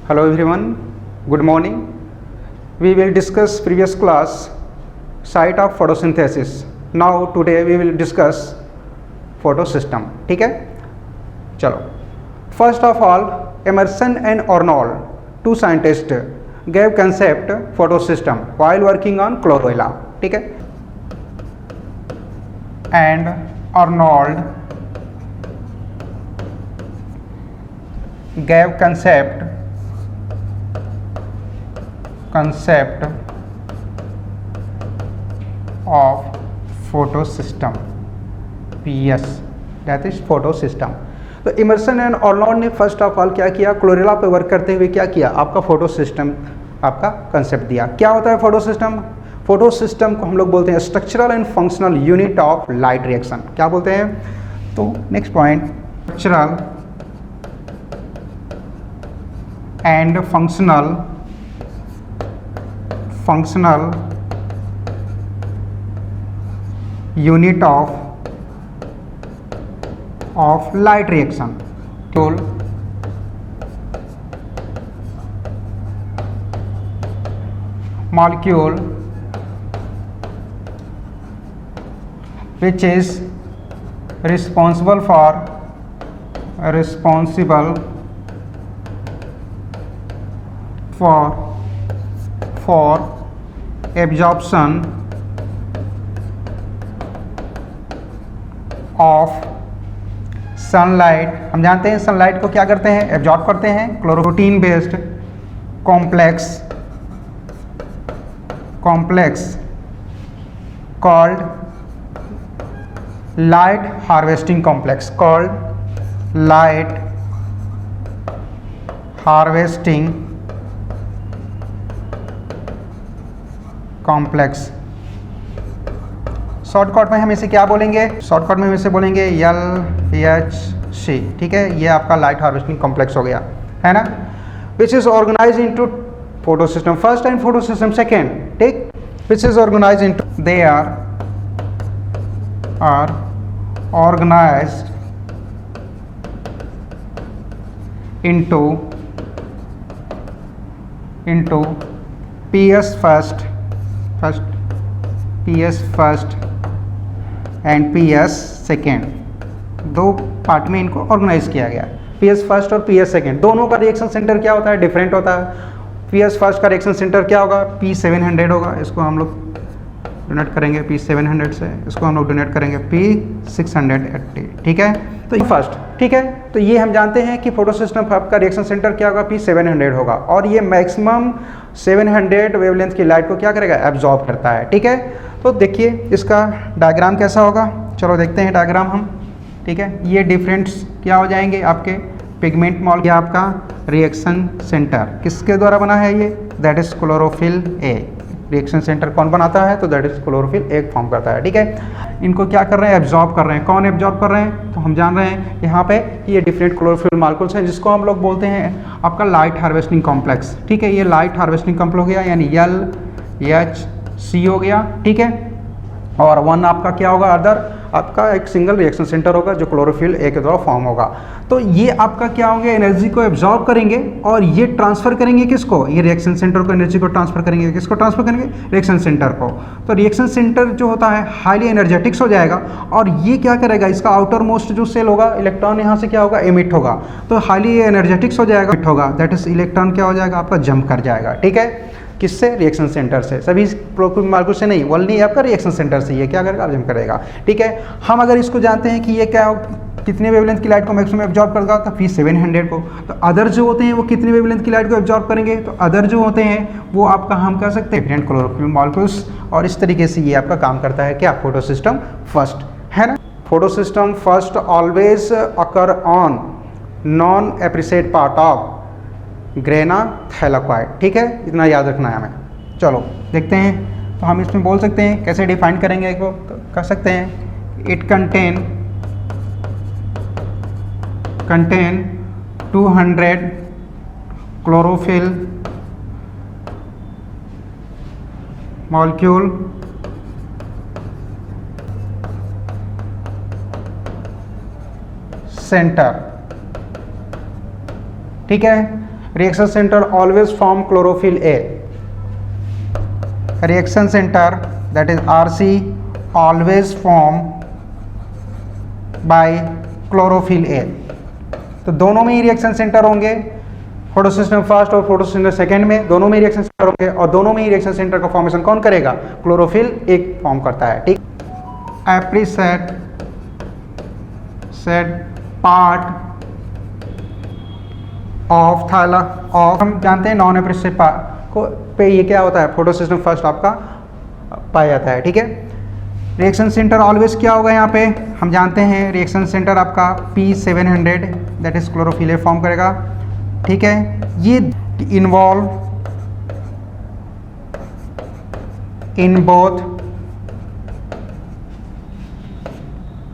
Hello everyone, good morning. We will discuss previous class site of photosynthesis. Now today we will discuss photosystem. ठीक है, चलो. First of all, Emerson and Arnold, two scientists, gave concept photosystem while working on chlorella. ठीक है, and Arnold gave concept of photosystem, PS, that is photosystem. तो immersion and ऑर्नोल्ड ने first of all क्या किया, chlorella पे work करते हुए क्या किया, आपका फोटोसिस्टम आपका कंसेप्ट दिया. क्या होता है फोटोसिस्टम? फोटोसिस्टम को हम लोग बोलते हैं structural and functional unit of light reaction. क्या बोलते हैं? तो next point, structural and functional unit of light reaction. Molecule which is responsible for absorption of sunlight. हम जानते हैं सनलाइट को क्या करते हैं, एब्जॉर्ब करते हैं. Chloroprotein based complex called light harvesting complex, complex. Shortcut में हम इसे क्या बोलेंगे? शॉर्टकट में हम इसे बोलेंगे LHC. ठीक है, ये आपका लाइट हार्वेस्टिंग कॉम्प्लेक्स हो गया, है ना. Which is organise into photosystem first and photosystem second. ठीक, which is organise into, they are organised into PS first and PS second. दो पार्ट में इनको ऑर्गेनाइज किया गया. PS फर्स्ट और PS सेकेंड दोनों का रिएक्शन सेंटर क्या होता है? डिफरेंट होता है. PS फर्स्ट का रिएक्शन सेंटर क्या होगा? P700 होगा. इसको हम लोग डोनेट करेंगे P700 से, इसको हम लोग डोनेट करेंगे P680. ठीक है, तो फर्स्ट. ठीक है, तो ये हम जानते हैं कि फोटोसिस्टम का रिएक्शन सेंटर क्या होगा? P700 होगा. और ये मैक्सिमम 700 वेवलेंथ की लाइट को क्या करेगा? एब्जॉर्ब करता है. ठीक है, तो देखिए इसका डायग्राम कैसा होगा. चलो देखते हैं डायग्राम हम. ठीक है, ये डिफरेंट्स क्या हो जाएंगे आपके पिगमेंट मॉल. ये आपका रिएक्शन सेंटर किसके द्वारा बना है? ये that is chlorophyll a. Reaction centre कौन बनाता है? तो that is chlorophyll A form करता है. ठीक है, इनको क्या कर रहे हैं? एब्जॉर्ब कर रहे हैं. कौन एब्जॉर्ब कर रहे हैं? तो हम जान रहे हैं यहाँ पे ये डिफरेंट क्लोरोफिल मॉलिक्यूल्स हैं जिसको हम लोग बोलते हैं आपका लाइट हार्वेस्टिंग कॉम्प्लेक्स. ठीक है, ये लाइट हार्वेस्टिंग कॉम्प्लेक्स हो गया, यानी LHC हो गया. ठीक है, और वन आपका क्या होगा? अदर आपका एक सिंगल रिएक्शन सेंटर होगा जो क्लोरोफिल ए के द्वारा फॉर्म होगा. तो ये आपका क्या होंगे? एनर्जी को एब्जॉर्ब करेंगे और ये ट्रांसफर करेंगे किसको? ये रिएक्शन सेंटर को एनर्जी को ट्रांसफर करेंगे. किसको ट्रांसफर करेंगे? रिएक्शन सेंटर को. तो रिएक्शन सेंटर जो होता है हाईली एनर्जेटिक्स हो जाएगा और ये क्या करेगा? इसका आउटर मोस्ट जो सेल होगा, इलेक्ट्रॉन यहाँ से क्या होगा? एमिट होगा. तो हाईली एनर्जेटिक्स हो जाएगा, एमिट होगा. दैट इज इलेक्ट्रॉन क्या हो जाएगा? आपका जंप कर जाएगा. ठीक है, किससे? रिएक्शन सेंटर से. सभी मार्को से नहीं, ओनली आपका रिएक्शन सेंटर से ये क्या करेगा? जंप करेगा. ठीक है, हम अगर इसको जानते हैं कि ये क्या कितने वेवलेंथ की लाइट को मैक्सिमम एब्जॉर्ब करेगा? तो P700 को. तो अदर जो होते हैं वो कितने वेवलेंथ की लाइट को एब्जॉर्ब करेंगे? तो अदर जो होते हैं वो आपका हम कह सकते हैं डिफरेंट क्लोरोफिल मॉलिक्यूल्स. और इस तरीके से ये आपका काम करता है क्या? फोटोसिस्टम फर्स्ट, है ना. Photosystem first always occur on non appreciate part of grana thylakoid. ठीक है, इतना याद रखना है हमें. चलो देखते हैं. तो हम इसमें बोल सकते हैं कैसे डिफाइन करेंगे इसको? तो कह सकते हैं it contain 200 chlorophyll molecule center. ठीक है, reaction centre always form chlorophyll a, reaction centre that is RC always form by chlorophyll a. तो दोनों में ही रिएक्शन सेंटर होंगे, फोटोसिस्टम फर्स्ट और फोटोसिस्टम सेकंड में दोनों में रिएक्शन सेंटर होंगे, और दोनों में ही रिएक्शन सेंटर का फॉर्मेशन कौन करेगा? क्लोरोफिल एक फॉर्म करता है। ठीक, एप्रीसेट पार्ट ऑफ थैला ऑफ, हम जानते हैं नॉन एप्रीसेट को पे ये क्या होता है? फोटोसिस्टम फर्स्ट आपका पाया जाता है। ठीक है, रिएक्शन सेंटर ऑलवेज क्या होगा यहाँ पे? हम जानते हैं रिएक्शन सेंटर आपका P700 that is chlorophyll A form करेगा। ठीक है, ये involve in both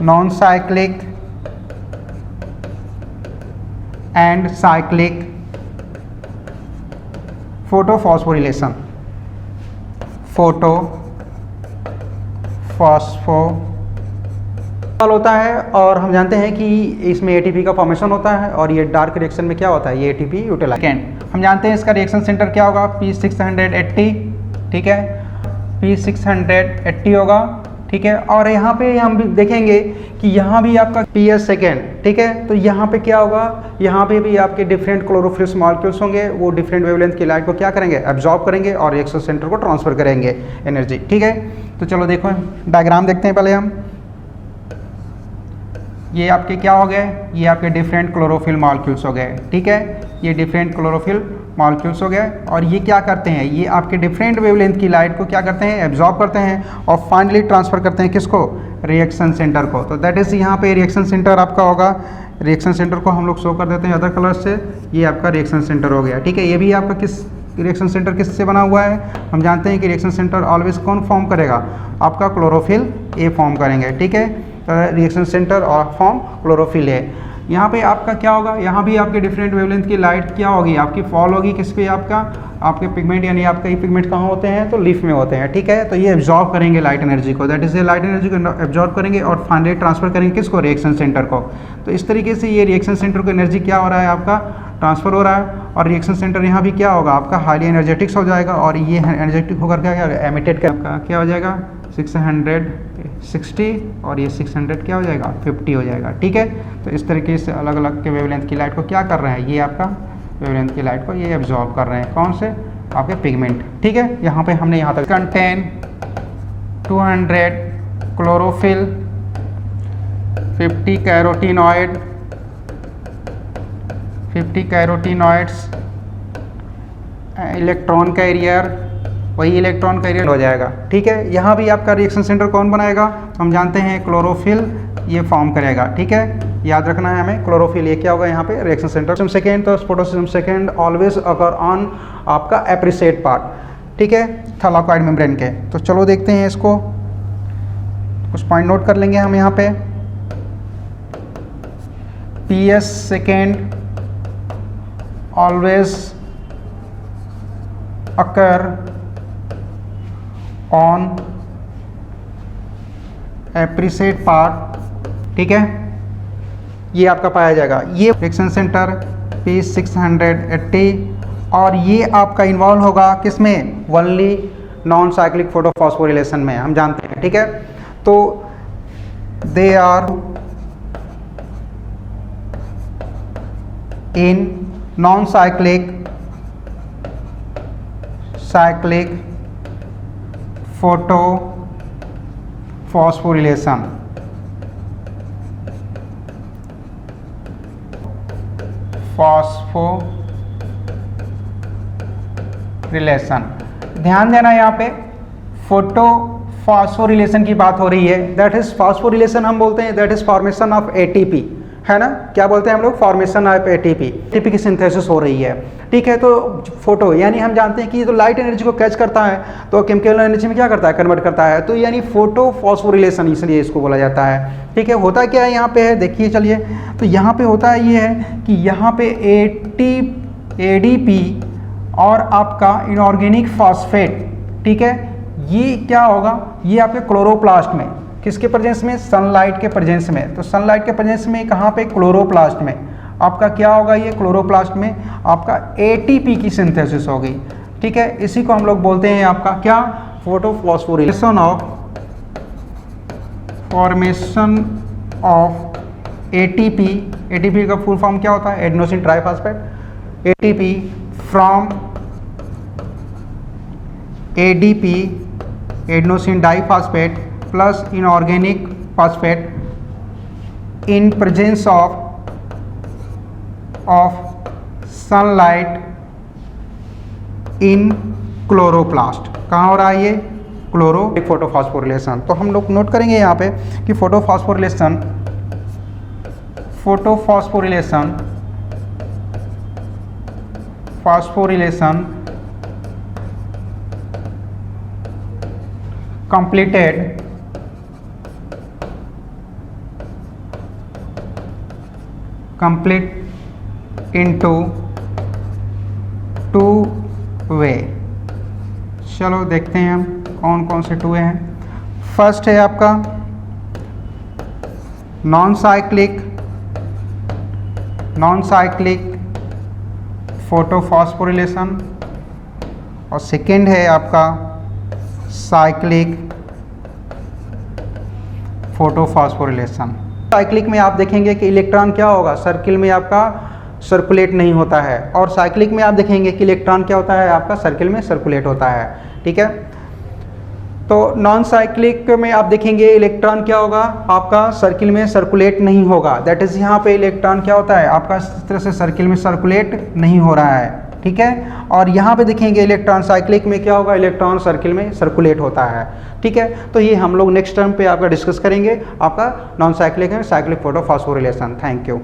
non cyclic and cyclic photophosphorylation, होता है। और हम जानते हैं कि इसमें ATP का फॉर्मेशन होता है, और ये डार्क रिएक्शन में क्या होता है? ये ATP यूटिलाइज। हम जानते हैं इसका रिएक्शन सेंटर क्या होगा? P680। ठीक है, P680 होगा। ठीक है, और यहाँ पे हम भी देखेंगे कि यहाँ भी आपका PS सेकेंड। ठीक है, तो यहाँ पे क्या होगा? यहाँ पे भी आपके डिफरेंट क्लोरोफिल्स मॉलिक्यूल्स होंगे, वो डिफरेंट वेवलेंथ की लाइट को क्या करेंगे? एब्जॉर्ब करेंगे और रिएक्शन सेंटर को ट्रांसफर करेंगे एनर्जी। ठीक है, तो चलो देखो डायग्राम देखते हैं पहले हम। ये आपके क्या हो गए? ये आपके डिफरेंट क्लोरोफिल मॉलिक्यूल्स हो गए। ठीक है, ये डिफरेंट क्लोरोफिल मॉलिक्यूल्स हो गए, और ये क्या करते हैं? ये आपके डिफरेंट वेवलेंथ की लाइट को क्या करते हैं? एब्जॉर्ब करते हैं और फाइनली ट्रांसफर करते हैं किसको? रिएक्शन सेंटर को। तो दैट इज यहाँ पे रिएक्शन सेंटर आपका होगा। रिएक्शन सेंटर को हम लोग शो कर देते हैं अदर कलर से। ये आपका रिएक्शन सेंटर हो गया। ठीक है, ये भी आपका किस रिएक्शन सेंटर किससे बना हुआ है? हम जानते हैं कि रिएक्शन सेंटर ऑलवेज कौन फॉर्म करेगा? आपका क्लोरोफिल ए फॉर्म करेंगे। ठीक है, रिएक्शन सेंटर और फॉर्म क्लोरोफिल ए। यहाँ पे आपका क्या होगा? यहाँ भी आपके डिफरेंट वेवलेंथ की लाइट क्या होगी? आपकी फॉल होगी किस पे? आपके पिगमेंट, यानी आपका ये पिगमेंट कहाँ होते हैं? तो लीफ में होते हैं। ठीक है, तो ये एब्जॉर्ब करेंगे लाइट एनर्जी को, दैट इज ये लाइट एनर्जी को एब्जॉर्ब करेंगे और फाइनली ट्रांसफर करेंगे किसको? रिएक्शन सेंटर को। तो इस तरीके से ये रिएक्शन सेंटर को एनर्जी क्या हो रहा है? आपका ट्रांसफर हो रहा है, और रिएक्शन सेंटर यहाँ भी क्या होगा? आपका हाईली एनर्जेटिक्स हो जाएगा, और ये एनर्जेटिक होकर क्या एमिटेड का क्या हो जाएगा? 660, और ये 600 क्या हो जाएगा? 50 हो जाएगा। ठीक है, तो इस तरीके से अलग अलग के वेवलेंथ की लाइट को क्या कर रहे हैं? ये आपका वेवलेंथ की लाइट को ये एब्जॉर्ब कर रहे हैं। कौन से? आपके पिगमेंट। ठीक है, यहाँ पे हमने यहाँ तक contain 200 chlorophyll, 50 carotenoid, 50 carotenoids, electron carrier, वही इलेक्ट्रॉन कैरियर हो जाएगा। ठीक है, यहाँ भी आपका रिएक्शन सेंटर कौन बनाएगा? हम जानते हैं क्लोरोफिल ये फॉर्म करेगा। ठीक है, याद रखना है हमें, क्लोरोफिल ये क्या होगा? यहाँ पे रिएक्शन सेंटर सेकेंड। तो photosystem second always occur on आपका एप्रीसेट पार्ट। ठीक है, थैलाकोइड मेम्ब्रेन के। तो चलो देखते हैं इसको, कुछ पॉइंट नोट कर लेंगे हम यहाँ पे। PS second always occur on appressed part. ठीक है, ये आपका पाया जाएगा। ये रिएक्शन सेंटर P680, और ये आपका इन्वॉल्व होगा किसमें? ओनली नॉन साइक्लिक फोटोफॉस्फोरिलेशन में, हम जानते हैं। ठीक है, तो they are in non cyclic photophosphorylation. ध्यान देना, यहाँ पे फोटोफॉस्फोरिलेशन की बात हो रही है। दैट इज फॉस्फोरिलेशन हम बोलते हैं, that is formation of ATP, है ना? क्या बोलते हैं हम लोग? फॉर्मेशन ऑफ ATP की सिंथेसिस हो रही है। ठीक है, तो फोटो यानी हम जानते हैं कि तो लाइट एनर्जी को कैच करता है, तो केमिकल एनर्जी में क्या करता है? कन्वर्ट करता है। तो यानी फोटो फॉस्फोरिलेशन इसलिए इसको बोला जाता है। ठीक है, होता क्या है यहाँ पे है? देखिए चलिए, तो यहाँ पे होता है ये है कि यहाँ पे ADP और आपका इनऑर्गेनिक फॉस्फेट, ठीक है, ये क्या होगा? ये आपके क्लोरोप्लास्ट में, किसके प्रेजेंस में? सनलाइट के प्रेजेंस में। तो सनलाइट के प्रेजेंस में कहाँ पे? क्लोरोप्लास्ट में। आपका क्या होगा, ये क्लोरोप्लास्ट में आपका एटीपी की सिंथेसिस होगी। ठीक है, इसी को हम लोग बोलते हैं आपका क्या, photophosphorylation of formation of ATP. ATP का फुल फॉर्म क्या होता है, adenosine triphosphate. ATP from ADP, adenosine diphosphate plus inorganic phosphate in presence of sunlight in chloroplast. कहाँ हो रहा है ये, क्लोरो फोटोफॉस्फोरिलेशन। तो हम लोग नोट करेंगे यहाँ पे कि photophosphorylation completed into two way. चलो देखते हैं हम कौन कौन से टू वे हैं। फर्स्ट है आपका नॉन साइक्लिक फोटोफॉस्फोरिलेशन और सेकेंड है आपका साइक्लिक फोटोफॉस्फोरिलेशन। साइक्लिक में आप देखेंगे कि इलेक्ट्रॉन क्या होगा, सर्किल में आपका सर्कुलेट नहीं होता है, और साइक्लिक में आप देखेंगे कि इलेक्ट्रॉन क्या होता है, आपका सर्किल में सर्कुलेट होता है। ठीक है, तो नॉन साइक्लिक में आप देखेंगे इलेक्ट्रॉन क्या होगा, आपका सर्किल में सर्कुलेट नहीं होगा। दैट इज यहाँ पे इलेक्ट्रॉन क्या होता है, आपका इस तरह से सर्किल में सर्कुलेट नहीं हो रहा है। ठीक है, और यहाँ पे देखेंगे इलेक्ट्रॉन साइक्लिक में क्या होगा, इलेक्ट्रॉन सर्किल में सर्कुलेट होता है। ठीक है, तो ये हम लोग नेक्स्ट टर्म पे आपका डिस्कस करेंगे, आपका non cyclic and cyclic photophosphorylation. Thank you.